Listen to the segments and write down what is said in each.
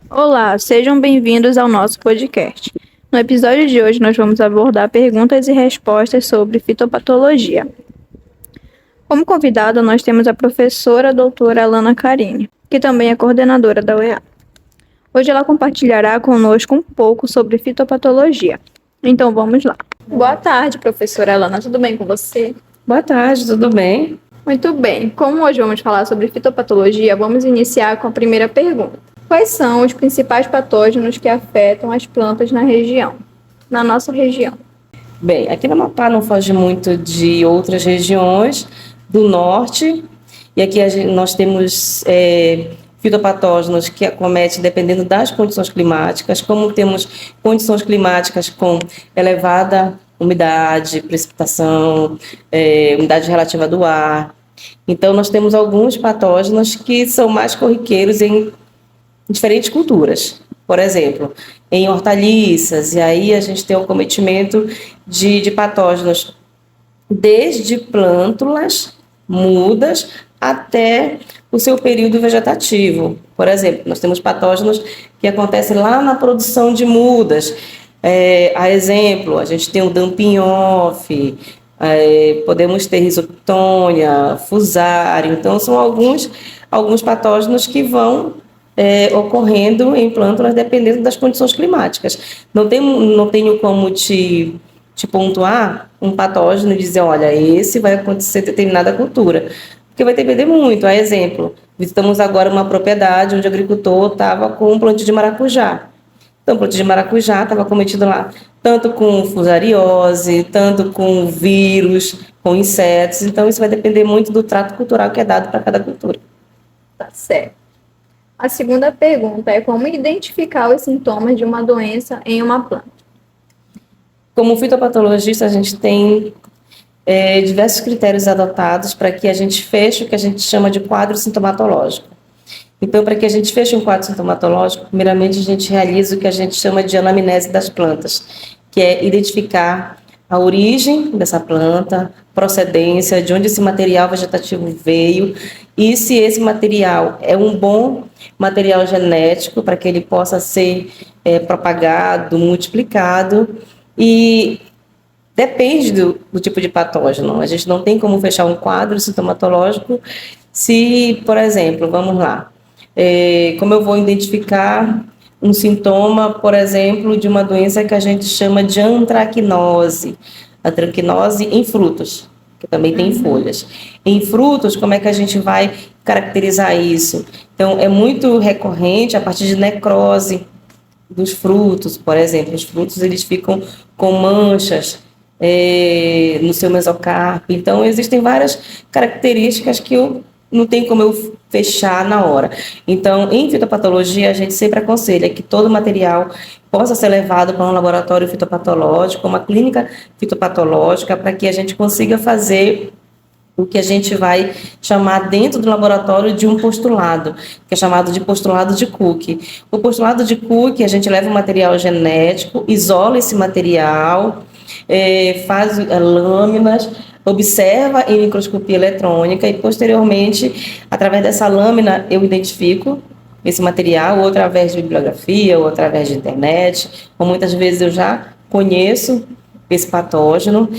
Olá, sejam bem-vindos ao nosso podcast. No episódio de hoje, nós vamos abordar perguntas e respostas sobre fitopatologia. Como convidada, nós temos a professora doutora Alana Carini, que também é coordenadora da UEA. Hoje ela compartilhará conosco um pouco sobre fitopatologia. Então vamos lá. Boa tarde, professora Alana, tudo bem com você? Boa tarde, tudo bem? Muito bem. Como hoje vamos falar sobre fitopatologia, vamos iniciar com a primeira pergunta. Quais são os principais patógenos que afetam as plantas na nossa região? Bem, aqui no Amapá não foge muito de outras regiões do norte, e aqui nós temos fitopatógenos que acometem dependendo das condições climáticas, como temos condições climáticas com elevada umidade, precipitação, umidade relativa do ar. Então, nós temos alguns patógenos que são mais corriqueiros em diferentes culturas. Por exemplo, em hortaliças, e aí a gente tem o cometimento de patógenos desde plântulas, mudas, até o seu período vegetativo. Por exemplo, nós temos patógenos que acontecem lá na produção de mudas. A exemplo, a gente tem o dumping off, podemos ter Rhizoctonia, Fusarium. Então, são alguns patógenos que vão ocorrendo em plântulas dependendo das condições climáticas. Não tenho como te pontuar um patógeno e dizer, olha, esse vai acontecer em determinada cultura, porque vai depender muito. A exemplo, visitamos agora uma propriedade onde o agricultor estava com um plantio de maracujá. Então, o plantio de maracujá estava cometido lá tanto com fusariose, tanto com vírus, com insetos. Então, isso vai depender muito do trato cultural que é dado para cada cultura. Tá certo. A segunda pergunta é como identificar os sintomas de uma doença em uma planta. Como fitopatologista, a gente tem diversos critérios adotados para que a gente feche o que a gente chama de quadro sintomatológico. Então, para que a gente feche um quadro sintomatológico, primeiramente a gente realiza o que a gente chama de anamnese das plantas, que é identificar a origem dessa planta, procedência, de onde esse material vegetativo veio e se esse material é um bom material genético para que ele possa ser propagado, multiplicado, e depende do tipo de patógeno. A gente não tem como fechar um quadro sintomatológico se, por exemplo, vamos lá, como eu vou identificar um sintoma, por exemplo, de uma doença que a gente chama de antracnose, antracnose em frutos, que também tem folhas. Em frutos, como é que a gente vai caracterizar isso? Então, é muito recorrente a partir de necrose dos frutos, por exemplo. Os frutos, eles ficam com manchas no seu mesocarpo. Então, existem várias características que não tem como eu fechar na hora. Então, em fitopatologia, a gente sempre aconselha que todo material possa ser levado para um laboratório fitopatológico, uma clínica fitopatológica, para que a gente consiga fazer o que a gente vai chamar dentro do laboratório de um postulado, que é chamado de postulado de Cook. O postulado de Cook, a gente leva o material genético, isola esse material, faz lâminas, observa em microscopia eletrônica e, posteriormente, através dessa lâmina, eu identifico esse material, ou através de bibliografia, ou através de internet, ou muitas vezes eu já conheço esse patógeno,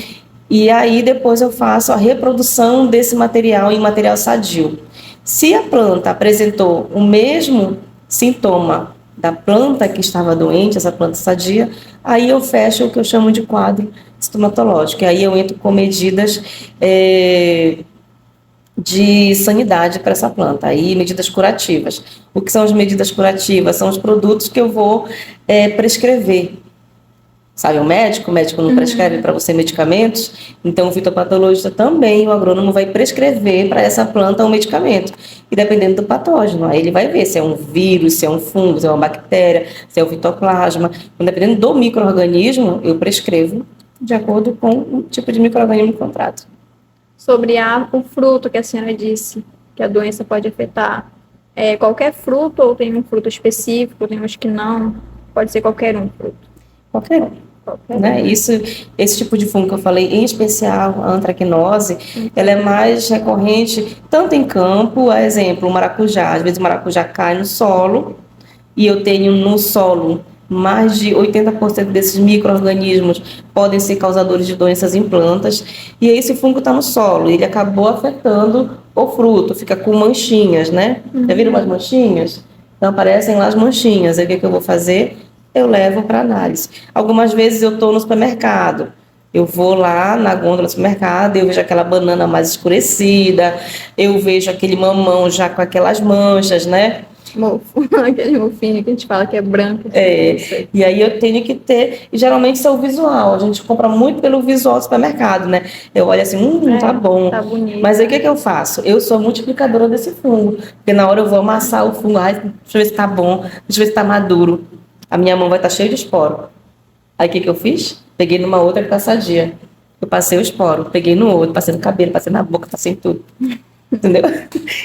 e aí depois eu faço a reprodução desse material em material sadio. Se a planta apresentou o mesmo sintoma da planta que estava doente, essa planta sadia, aí eu fecho o que eu chamo de quadro sintomatológico. E aí eu entro com medidas de sanidade para essa planta, aí medidas curativas. O que são as medidas curativas? São os produtos que eu vou prescrever. Sabe, o médico não prescreve para você medicamentos, então o fitopatologista também, o agrônomo vai prescrever para essa planta um medicamento. E dependendo do patógeno, aí ele vai ver se é um vírus, se é um fungo, se é uma bactéria, se é o fitoplasma. Dependendo do micro-organismo, eu prescrevo de acordo com o tipo de micro-organismo que contrato. Sobre o fruto que a senhora disse que a doença pode afetar, qualquer fruto ou tem um fruto específico, tem uns que não, pode ser qualquer um fruto? Qualquer um. Né? Esse tipo de fungo que eu falei, em especial a antracnose, ela é mais recorrente tanto em campo, a exemplo, o maracujá. Às vezes o maracujá cai no solo e eu tenho no solo mais de 80% desses micro-organismos podem ser causadores de doenças em plantas, e aí esse fungo está no solo, ele acabou afetando o fruto, fica com manchinhas, né? Já viram umas manchinhas? Então aparecem lá as manchinhas, aí o que eu vou fazer? Eu levo para análise. Algumas vezes eu estou no supermercado, eu vou lá na gôndola do supermercado, eu vejo aquela banana mais escurecida, eu vejo aquele mamão já com aquelas manchas, né? Mofo, aquele mofinho que a gente fala que é branco. E aí eu tenho que ter, e geralmente isso é o visual, a gente compra muito pelo visual do supermercado, né? Eu olho assim, tá bom. Tá bonito. Mas aí o que eu faço? Eu sou a multiplicadora desse fungo, porque na hora eu vou amassar o fungo, ai, deixa eu ver se tá bom, deixa eu ver se tá maduro. A minha mão vai estar cheia de esporo. Aí o que eu fiz? Peguei numa outra que tá sadia. Eu passei o esporo, peguei no outro, passei no cabelo, passei na boca, passei em tudo. Entendeu?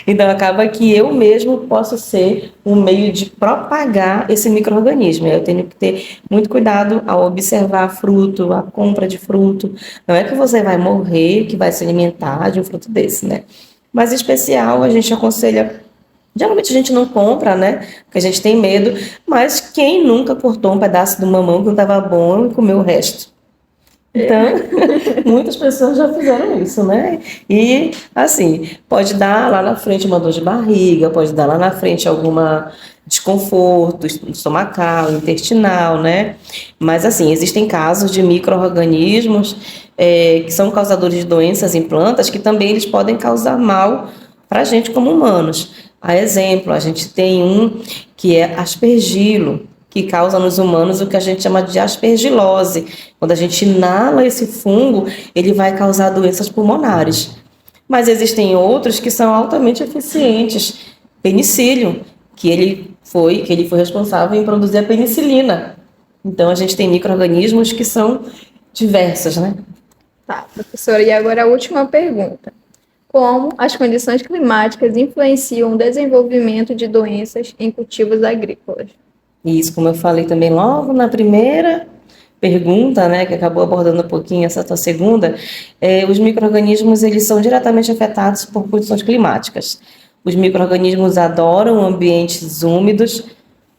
Então acaba que eu mesmo posso ser um meio de propagar esse micro-organismo. Eu tenho que ter muito cuidado ao observar fruto, a compra de fruto. Não é que você vai morrer, que vai se alimentar de um fruto desse, né? Mas em especial a gente aconselha. Geralmente a gente não compra, né? Porque a gente tem medo. Mas quem nunca cortou um pedaço do mamão que não estava bom e comeu o resto? Então, muitas pessoas já fizeram isso, né? E, assim, pode dar lá na frente uma dor de barriga, pode dar lá na frente alguma desconforto estomacal, intestinal, né? Mas, assim, existem casos de micro-organismos que são causadores de doenças em plantas que também eles podem causar mal para a gente como humanos. A exemplo, a gente tem um que é aspergilo, que causa nos humanos o que a gente chama de aspergilose. Quando a gente inala esse fungo, ele vai causar doenças pulmonares. Mas existem outros que são altamente eficientes. Penicílio, que ele foi responsável em produzir a penicilina. Então a gente tem micro-organismos que são diversos, né? Tá, professora, e agora a última pergunta. Como as condições climáticas influenciam o desenvolvimento de doenças em cultivos agrícolas? Isso, como eu falei também logo na primeira pergunta, né, que acabou abordando um pouquinho essa tua segunda, os micro-organismos eles são diretamente afetados por condições climáticas. Os micro-organismos adoram ambientes úmidos,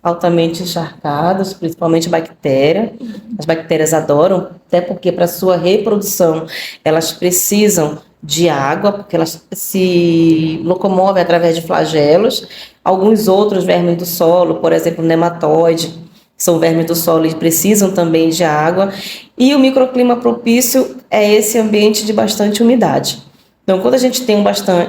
altamente encharcados, principalmente bactéria. As bactérias adoram, até porque para sua reprodução elas precisam de água, porque elas se locomovem através de flagelos. Alguns outros vermes do solo, por exemplo, o nematóide, que são vermes do solo, eles precisam também de água. E o microclima propício é esse ambiente de bastante umidade. Então, quando a gente tem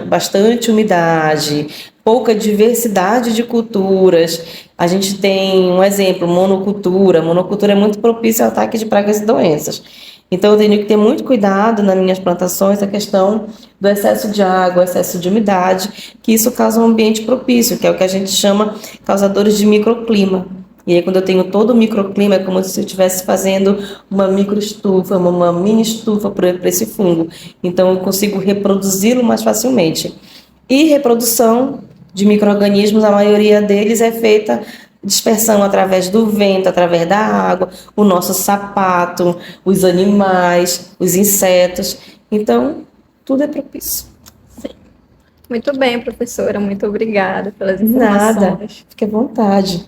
bastante umidade, pouca diversidade de culturas, a gente tem um exemplo, monocultura. Monocultura é muito propícia ao ataque de pragas e doenças. Então, eu tenho que ter muito cuidado nas minhas plantações a questão do excesso de água, excesso de umidade, que isso causa um ambiente propício, que é o que a gente chama causadores de microclima. E aí, quando eu tenho todo o microclima, é como se eu estivesse fazendo uma microestufa, uma mini estufa para esse fungo. Então, eu consigo reproduzi-lo mais facilmente. E reprodução de micro-organismos, a maioria deles é feita dispersão através do vento, através da água, o nosso sapato, os animais, os insetos. Então, tudo é propício. Sim. Muito bem, professora. Muito obrigada pelas informações. Nada. Fique à vontade.